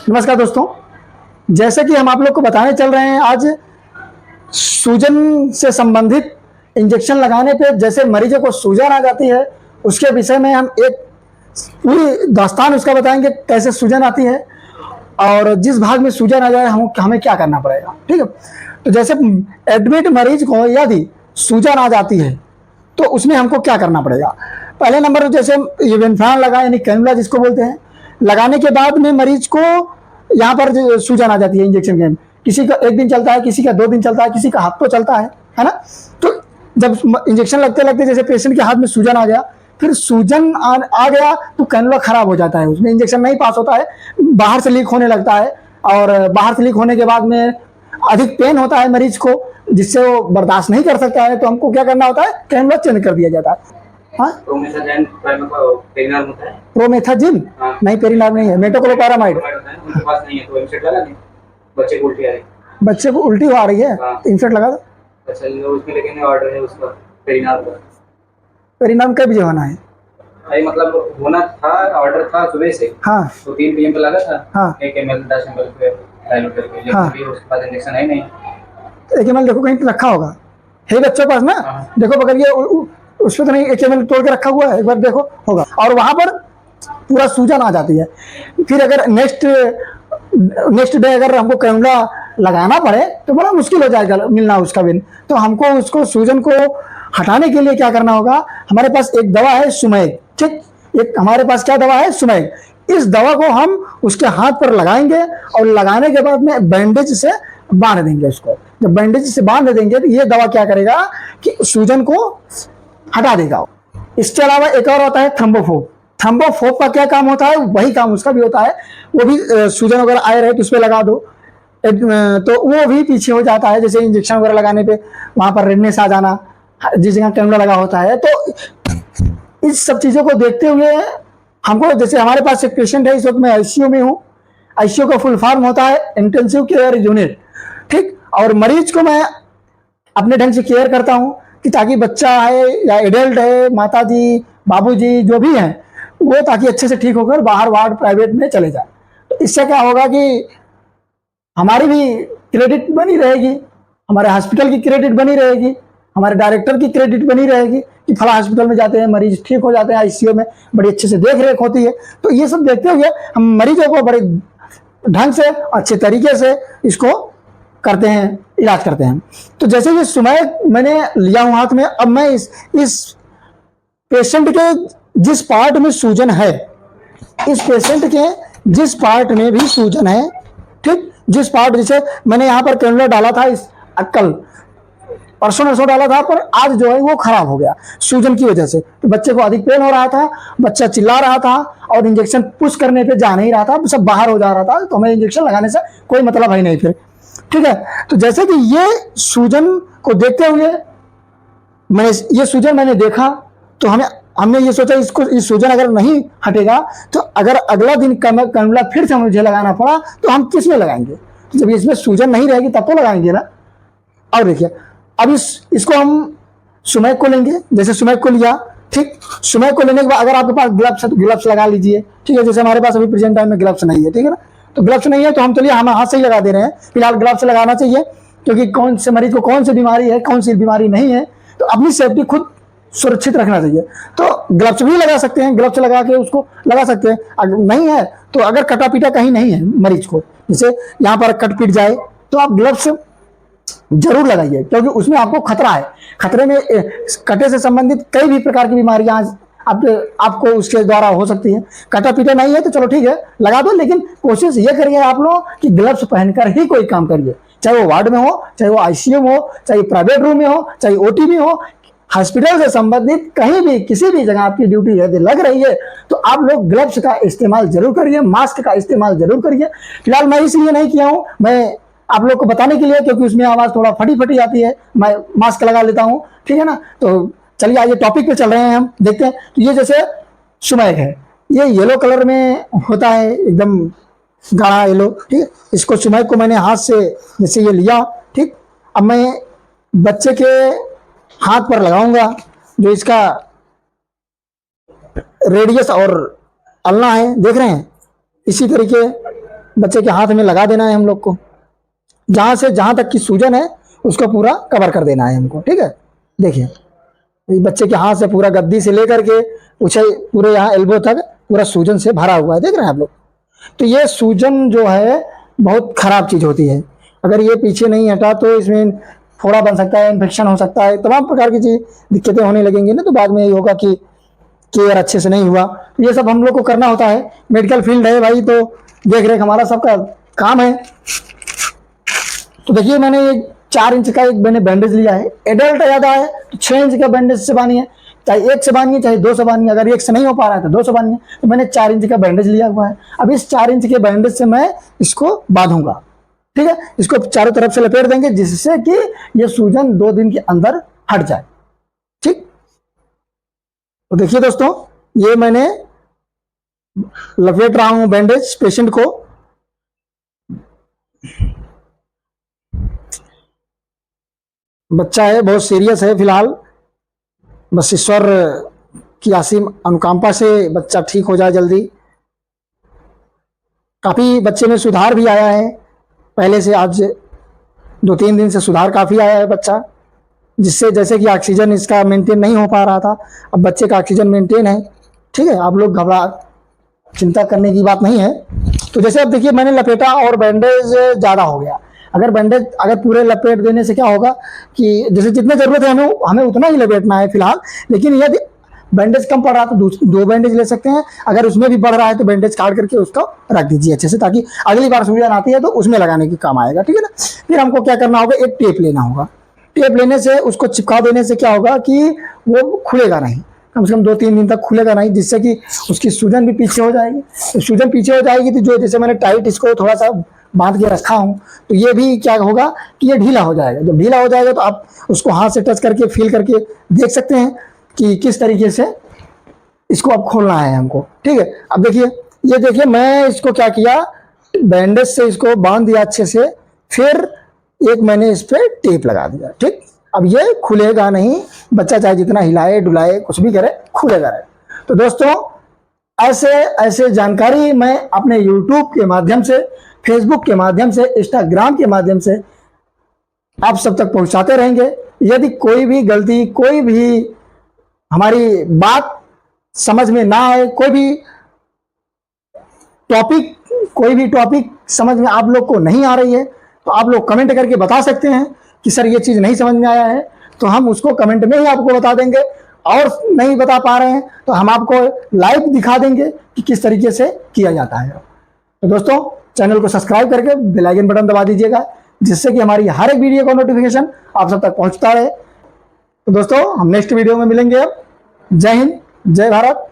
नमस्कार दोस्तों, जैसे कि हम आप लोग को बताने चल रहे हैं आज सूजन से संबंधित इंजेक्शन लगाने पे जैसे मरीजों को सूजन आ जाती है उसके विषय में हम एक पूरी दास्तान उसका बताएंगे कैसे सूजन आती है और जिस भाग में सूजन आ जाए हमें क्या करना पड़ेगा। ठीक है, तो जैसे एडमिट मरीज को यदि सूजन आ जाती है तो उसमें हमको क्या करना पड़ेगा। पहले नंबर जैसे ये वेनफ्लान लगा यानी कैनुला जिसको बोलते हैं, लगाने के बाद में मरीज को यहाँ पर सूजन आ जाती है इंजेक्शन के। किसी का 1 दिन चलता है, किसी का 2 दिन चलता है, किसी का हफ्तों चलता है ना। तो जब इंजेक्शन लगते लगते जैसे पेशेंट के हाथ में सूजन आ गया, फिर सूजन आ गया तो कैनुला खराब हो जाता है, उसमें इंजेक्शन नहीं पास होता है, बाहर से लीक होने लगता है और बाहर से लीक होने के बाद में अधिक पेन होता है मरीज को जिससे वो बर्दाश्त नहीं कर सकता है। तो हमको क्या करना होता है, कैनुला चेंज कर दिया जाता है। प्रोमेथाजिन नहीं, पेरिनार्म नहीं है, मेटोक्लोपारामाइड। बच्चे को उल्टी आ रही है, इंफेक्ट लगा दो। अच्छा, उसमें लेकिन ऑर्डर है उसका पेरिनार्म का। पेरिनार्म कब जवाना है? भाई मतलब होना था, ऑर्डर था सुबह से। हाँ, तो 3 PM पे लगा था। हाँ, 1 ml 10 ml पे डायल्यूट करके, लेकिन हाँ, अभी उसके बाद इंजेक्शन है नहीं। 1 ml देखो कहीं पे रखा होगा, है बच्चों के पास ना। हाँ। देखो पकड़िए, उस पर तो नहीं 1 ml तोड़ के रखा हुआ है, एक बार देखो होगा। और वहां पर पूरा सूजन आ जाती है। फिर अगर नेक्स्ट डे अगर हमको कैनुला लगाना पड़े तो बड़ा मुश्किल हो जाएगा मिलना उसका बिन। तो हमको उसको सूजन को हटाने के लिए क्या करना होगा, हमारे पास एक दवा है सुमैग। ठीक, एक हमारे पास क्या दवा है, सुमैग। इस दवा को हम उसके हाथ पर लगाएंगे और लगाने के बाद में बैंडेज से बांध देंगे उसको। जब बैंडेज से बांध देंगे तो ये दवा क्या करेगा कि सूजन को हटा देगा। इसके अलावा एक और होता है थ्रम्बोफोब। थ्रम्बोफोब का क्या काम होता है, वही काम उसका भी होता है। वो भी सूजन वगैरह आए रहे तो उस पर लगा दो तो वो भी पीछे हो जाता है। जैसे इंजेक्शन वगैरह लगाने पे वहां पर रेडनेस आ जाना जिस जगह कैनुला लगा होता है। तो इस सब चीजों को देखते हुए हमको, जैसे हमारे पास एक पेशेंट है, इस वक्त मैं आईसीयू में हूँ। आईसीयू का फुल फॉर्म होता है इंटेंसिव केयर यूनिट। ठीक, और मरीज को मैं अपने ढंग से केयर करता हूँ कि ताकि बच्चा है या एडल्ट है, माता जी बाबूजी जो भी हैं वो ताकि अच्छे से ठीक होकर बाहर वार्ड प्राइवेट में चले जाए। तो इससे क्या होगा कि हमारी भी क्रेडिट बनी रहेगी, हमारे हॉस्पिटल की क्रेडिट बनी रहेगी, हमारे डायरेक्टर की क्रेडिट बनी रहेगी कि फला हॉस्पिटल में जाते हैं मरीज ठीक हो जाते हैं, आईसीयू में बड़ी अच्छे से देख रेख होती है। तो ये सब देखते हुए हम मरीजों को बड़े ढंग से अच्छे तरीके से इसको करते हैं, इलाज करते हैं। तो जैसे ये सुमैग मैंने लिया हूँ हाथ में, अब मैं इस पेशेंट के जिस पार्ट में सूजन है, इस पेशेंट के जिस पार्ट में भी सूजन है, ठीक, जिस पार्ट, जैसे मैंने यहाँ पर कैनुला डाला था इस कल परसों नरसों डाला था, पर आज जो है वो खराब हो गया सूजन की वजह से। तो बच्चे को अधिक पेन हो रहा था, बच्चा चिल्ला रहा था और इंजेक्शन पुश करने पे जा नहीं रहा था, सब बाहर हो जा रहा था। तो हमें इंजेक्शन लगाने से कोई मतलब है नहीं फिर। ठीक है, तो जैसे कि ये सूजन को देखते हुए ये सूजन मैंने देखा तो हमने ये सोचा इस सूजन अगर नहीं हटेगा तो अगर अगला दिन कैनुला फिर से मुझे लगाना पड़ा तो हम किस में लगाएंगे। तो जब इसमें सूजन नहीं रहेगी तब तो लगाएंगे ना। और देखिए अब इसको हम सुमैग को लेंगे, जैसे सुमैग को लिया। ठीक, सुमैग को लेने के बाद अगर आपके पास ग्लव्स है तो ग्लव्स लगा लीजिए। ठीक है, जैसे हमारे पास अभी प्रेजेंट टाइम में ग्लव्स नहीं है, ठीक है ना। तो ग्लव्स नहीं है तो हम चलिए हम हाथ से ही लगा दे रहे हैं। फिलहाल ग्लव्स लगाना चाहिए क्योंकि कौन से मरीज को कौन सी बीमारी है, कौन सी बीमारी नहीं है, तो अपनी सेफ्टी खुद सुरक्षित रखना चाहिए। तो ग्लव्स भी लगा सकते हैं, ग्लव्स लगा के उसको लगा सकते हैं। अगर नहीं है तो अगर कटा पीटा कहीं नहीं है मरीज को, जैसे यहाँ पर कट पीट जाए तो आप ग्लव्स जरूर लगाइए क्योंकि उसमें आपको खतरा है। खतरे में कटे से संबंधित कई भी प्रकार की बीमारियां आपको उसके द्वारा हो सकती है। कटा पीटा नहीं है तो चलो ठीक है लगा दो, लेकिन कोशिश ये करिए आप लोग कि ग्लव्स पहनकर ही कोई काम करिए, चाहे वो वार्ड में हो, चाहे वो आईसीयू में हो, चाहे प्राइवेट रूम में हो, चाहे ओटी में हो, हॉस्पिटल से संबंधित कहीं भी किसी भी जगह आपकी ड्यूटी यदि लग रही है तो आप लोग ग्लव्स का इस्तेमाल जरूर करिए, मास्क का इस्तेमाल जरूर करिए। फिलहाल मैं इसलिए नहीं किया हूं, मैं आप लोग को बताने के लिए क्योंकि उसमें आवाज थोड़ा फटी फटी आती है, मैं मास्क लगा लेता हूं। ठीक है ना, तो चलिए आइए टॉपिक पे चल रहे हैं, हम देखते हैं। तो ये जैसे सुमैग है, ये येलो कलर में होता है, एकदम गाढ़ा येलो। ठीक है, इसको सुमैग को मैंने हाथ से जैसे ये लिया। ठीक, अब मैं बच्चे के हाथ पर लगाऊंगा, जो इसका रेडियस और अल्ना है, देख रहे हैं, इसी तरीके बच्चे के हाथ में लगा देना है हम लोग को, जहां से जहां तक की सूजन है उसको पूरा कवर कर देना है हमको। ठीक है, देखिए बच्चे के हाथ से पूरा गद्दी से लेकर के पूरे यहाँ एल्बो तक पूरा सूजन से भरा हुआ है, देख रहे हैं आप लोग। तो ये सूजन जो है बहुत खराब चीज होती है, अगर ये पीछे नहीं हटा तो इसमें फोड़ा बन सकता है, इन्फेक्शन हो सकता है, तमाम प्रकार की चीज दिक्कतें होने लगेंगी ना, तो बाद में ये होगा कि केयर अच्छे से नहीं हुआ। तो ये सब हम लोग को करना होता है, मेडिकल फील्ड है भाई, तो देख रेख हमारा सबका काम है। तो देखिए मैंने ये 4 इंच का एक मैंने बैंडेज लिया है, एडल्ट ज्यादा है तो 6 इंच का बैंडेज से बांधिए, चाहे 1 से बांधिए चाहे 2 से बांधिए, अगर 1 से नहीं हो पा रहा है तो 2 से बांधिए। तो मैंने 4 इंच का बैंडेज लिया हुआ है, अब इस 4 इंच के बैंडेज से मैं इसको बांधूंगा। ठीक है, इसको चारों तरफ से लपेट देंगे जिससे कि ये सूजन 2 दिन के अंदर हट जाए। ठीक, तो देखिए दोस्तों ये मैंने लपेट रहा हूं बैंडेज पेशेंट को। बच्चा है बहुत सीरियस है फिलहाल, बस ईश्वर की असीम अनुकंपा से बच्चा ठीक हो जाए जल्दी। काफी बच्चे में सुधार भी आया है, पहले से आज 2-3 दिन से सुधार काफी आया है बच्चा, जिससे जैसे कि ऑक्सीजन इसका मेंटेन नहीं हो पा रहा था, अब बच्चे का ऑक्सीजन मेंटेन है। ठीक है, आप लोग घबरा चिंता करने की बात नहीं है। तो जैसे अब देखिए मैंने लपेटा और बैंडेज ज़्यादा हो गया, अगर पूरे लपेट देने से क्या होगा कि जैसे जितने ज़रूरत है हमें उतना ही लपेटना है फिलहाल, लेकिन यदि बैंडेज कम पड़ रहा है तो 2 बैंडेज ले सकते हैं, अगर उसमें भी बढ़ रहा है तो बैंडेज काट करके उसको रख दीजिए अच्छे से, ताकि अगली बार सूजन आती है तो उसमें लगाने के काम आएगा। ठीक है ना, फिर हमको क्या करना होगा, एक टेप लेना होगा, टेप लेने से उसको चिपका देने से क्या होगा कि वो खुलेगा नहीं, कम से कम 2-3 दिन तक खुलेगा नहीं, जिससे कि उसकी सूजन भी पीछे हो जाएगी। तो सूजन पीछे हो जाएगी तो जो जैसे मैंने टाइट इसको थोड़ा सा बांध के रखा हूँ, तो ये भी क्या होगा कि ये ढीला हो जाएगा। जब ढीला हो जाएगा तो आप उसको हाथ से टच करके फील करके देख सकते हैं कि किस तरीके से इसको अब खोलना है हमको। ठीक है, अब देखिए ये देखिए मैं इसको क्या किया, बैंडेज से इसको बांध दिया अच्छे से, फिर एक मैंने इस पर टेप लगा दिया। ठीक, अब ये खुलेगा नहीं, बच्चा चाहे जितना हिलाए डुलाए कुछ भी करे खुलेगा नहीं। तो दोस्तों ऐसे जानकारी मैं अपने YouTube के माध्यम से, Facebook के माध्यम से, Instagram के माध्यम से आप सब तक पहुंचाते रहेंगे। यदि कोई भी गलती, कोई भी हमारी बात समझ में ना आए, कोई भी टॉपिक समझ में आप लोग को नहीं आ रही है, तो आप लोग कमेंट करके बता सकते हैं कि सर ये चीज़ नहीं समझ में आया है, तो हम उसको कमेंट में ही आपको बता देंगे, और नहीं बता पा रहे हैं तो हम आपको लाइव दिखा देंगे कि किस तरीके से किया जाता है। तो दोस्तों चैनल को सब्सक्राइब करके बेल आइकन बटन दबा दीजिएगा, जिससे कि हमारी हर एक वीडियो का नोटिफिकेशन आप सब तक पहुंचता रहे। तो दोस्तों हम नेक्स्ट वीडियो में मिलेंगे। जय हिंद, जय भारत।